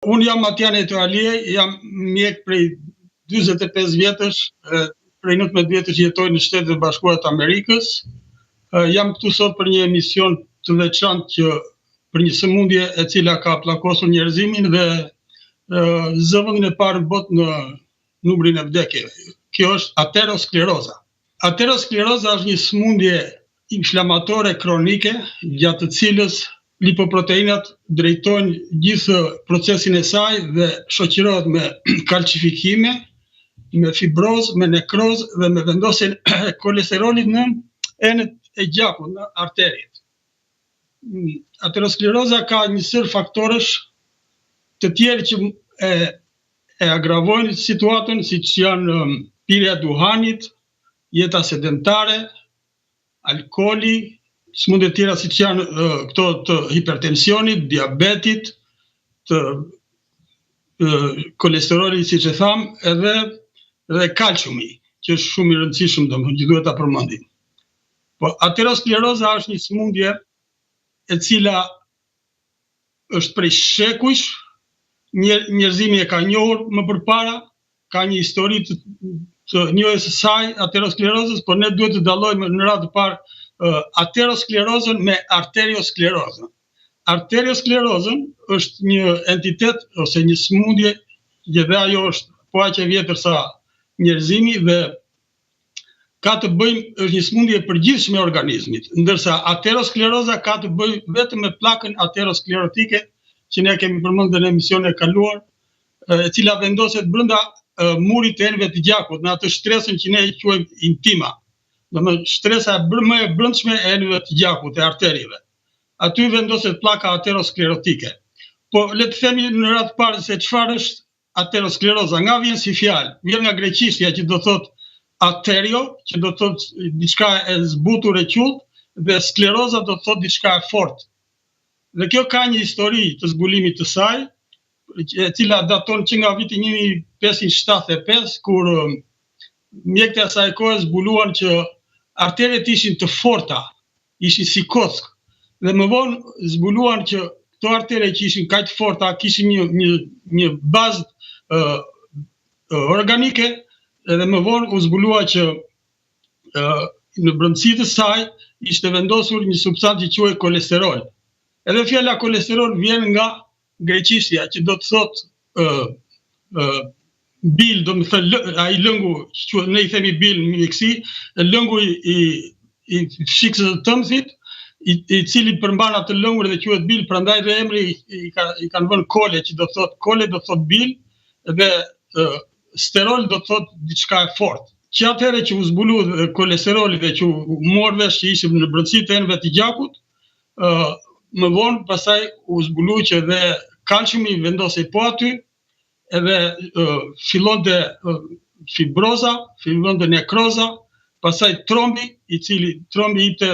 Unë jam Matjan Etualie, jam mjek prej 45 vjetësh, prej 19 vjetësh jetoj në Shtetet e Bashkuara të Amerikës. Jam këtu sot për një emision të veçantë për një sëmundje e cila ka pllakosur njerëzimin dhe zëvendjen e parë në botë në numrin e vdekjeve. Kjo është ateroskleroza. Ateroskleroza është një sëmundje inflamatore kronike, gjatë të cilës lipoproteinat drejtojnë gjithë procesin e saj dhe shoqërohet me kalcifikime, me fibroz, me nekroz dhe me vendosjen e kolesterolit në enet e gjakut, në arteriet. Ateroskleroza ka një sër faktorësh të tjerë që e agravojnë situatën, siç janë pirja e duhanit, jeta sedentare, alkooli, sëmundje të tjera siç janë këto të hipertensionit, diabetit, të kolesterolit, siç e tham, edhe kalciumi, që është shumë i rëndësishëm, domethënë duhet ta përmendim. Po ateroskleroza është një sëmundje e cila është prej shekujsh, njerëzimi e ka njohur më përpara, ka një histori të njohjes së saj aterosklerozës, por ne duhet të dallojmë në radhë të parë aterosklerozën me arteriosklerozën. Arteriosklerozën është një entitet ose një sëmundje që dhe ajo është po aq e vjetër sa njerëzimi dhe ka të bëjë, është një sëmundje e përgjithshme e organizmit, ndërsa ateroskleroza ka të bëjë vetëm me pllakën aterosklerotike, që ne kemi përmendur në emisionin e kaluar, e cila vendoset brenda murit të enëve të gjakut, në atë shtresën që ne e quajmë intima. Domethënë shtresa më e brendshme e enëve të gjakut, e arterieve. Aty vendoset pllaka aterosklerotike. Po le të themi në radhë parë se çfarë është ateroskleroza. Nga vjen si fjalë? Vjen nga greqishtja që do thotë aterio, që do thotë diçka e zbutur e qullt, dhe skleroza do thotë diçka e fortë. Dhe kjo ka një histori të zbulimit të saj, e cila daton që nga viti 1575, kur mjekët e asaj kohe zbuluan që arteret ishin të forta, ishin si kock, dhe më vonë zbuluan që këto artere që ishin kaq të forta kishin një bazë organike, dhe më vonë u zbulua që në brendësi të saj ishte vendosur një substancë që quhet kolesterol. Edhe fjala kolesterol vjen nga greqishtja, që do të thotë bil, do më thënë, ai lëngu, ne i themi bil në mjekësi, lëngu i shikës së tëmthit, i cili përmban atë lëngur dhe quhet bil, prandaj dhe emri i kanë vënë kole, që do thotë bil, dhe sterol do thotë diçka e fortë. Që atëherë që u zbulu kolesteroli dhe që u mor vesh që ishim në brendësi të enëve të gjakut, më vonë pastaj u zbulu që dhe kalciumi vendosej po aty, edhe fillonte fibroza, fillonte nekroza, pastaj trombi, i cili trombi ishte,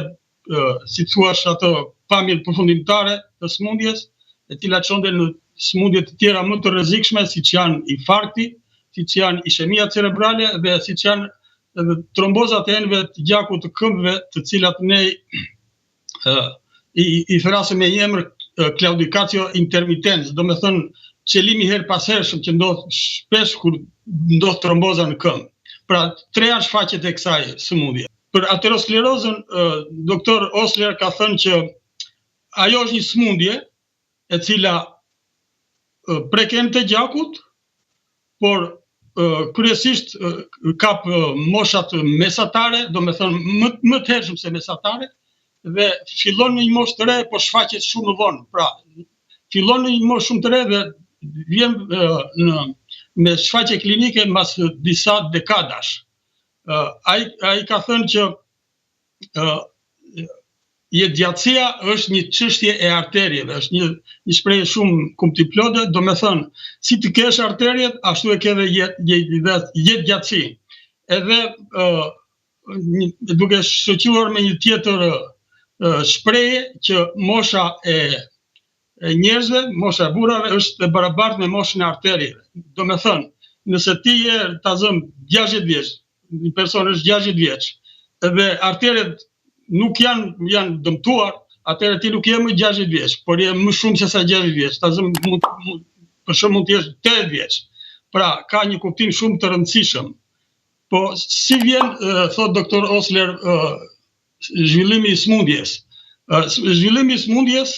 si thua, ato pamjen përfundimtare të sëmundjes, e cila çonte në sëmundje të tjera më të rrezikshme, siç janë infarkti, siç janë ishemia cerebrale dhe siç janë edhe trombozat e enëve të gjakut të këmbëve, të cilat ne i thrasim me një emër claudicacio intermitens, do me thënë qelimi her pas hershëm që ndodh shpesh kur ndodh tromboza në këmbë. Pra, tre janë shfaqjet e kësaj sëmundje. Për aterosklerozën, doktor Osler ka thënë që ajo është një sëmundje e cila prek enët e gjakut, por kryesisht kap moshat mesatare, do me thënë më të hershëm se mesatare, dhe fillon në një moshë të re, po shfaqet shumë më vonë. Pra, fillon në një moshë shumë të re dhe vjen me shfaqje klinike mbas disa dekadash. Ai ka thënë që jetëgjatësia është një çështje e arterieve, është një shprehje shumë kuptiplode, do me thënë, si të kesh arteriet, ashtu e ke edhe jetëgjatësi. Edhe duke shoqëruar me një tjetër shprehje që mosha e njerëzve, mosha e burrave është e barabartë me moshën e arterieve. Do me thënë, nëse ti je tazëm 60 vjeç, një person është 60 vjeç, dhe arteret nuk janë dëmtuar, atëherë ti nuk je më 60 vjeç, por je më shumë se sa 60 vjeç. Tazëm për shembull mund të jesh 8 vjeç. Pra, ka një kuptim shumë të rëndësishëm. Po si vjen, thot doktor Osler, zhvillimi i smundjes. Zhvillimi i smundjes